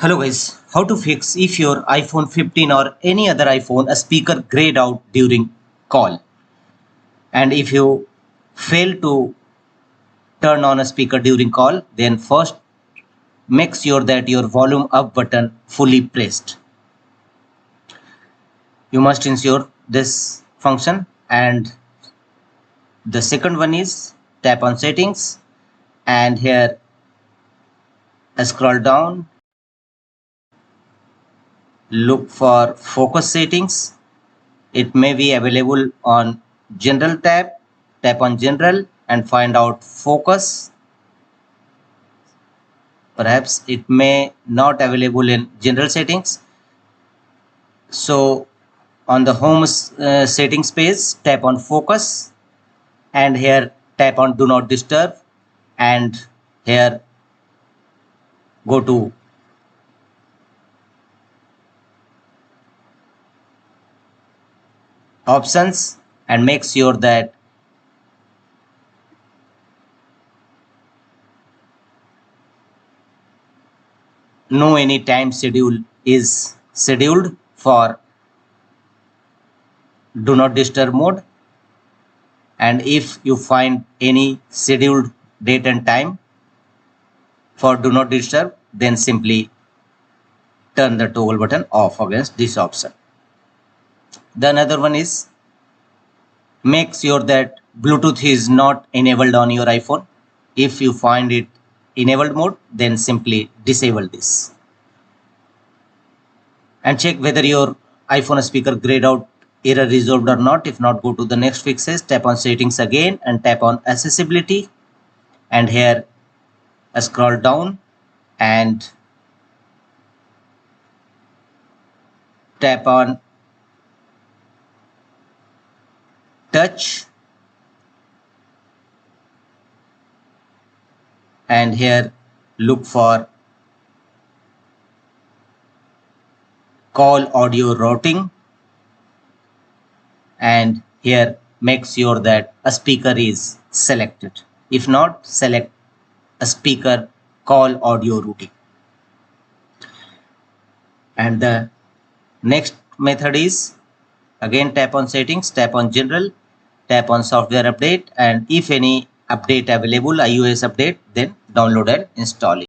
Hello guys, how to fix if your iPhone 15 or any other iPhone a speaker grayed out during call, and if you fail to turn on a speaker during call, then first make sure that your volume up button fully pressed. You must ensure this function, and the second one is tap on settings, and here scroll down, look for focus settings. It may be available on general tab. Tap on general and find out focus. Perhaps it may not available in general settings. So on the home settings page, tap on focus, and here tap on do not disturb, and here go to options and make sure that no any time schedule is scheduled for do not disturb mode, and if you find any scheduled date and time for do not disturb, then simply turn the toggle button off against this option. The another one is make sure that Bluetooth is not enabled on your iPhone. If you find it enabled mode, then simply disable this and check whether your iPhone speaker grayed out error resolved or not. If not, go to the next fixes, tap on settings again and tap on accessibility, and here scroll down and tap on touch, and here look for call audio routing, and here make sure that a speaker is selected. If not, select a speaker call audio routing. And the next method is again tap on settings, tap on general, tap on software update, and if any update available, iOS update, then download and install it.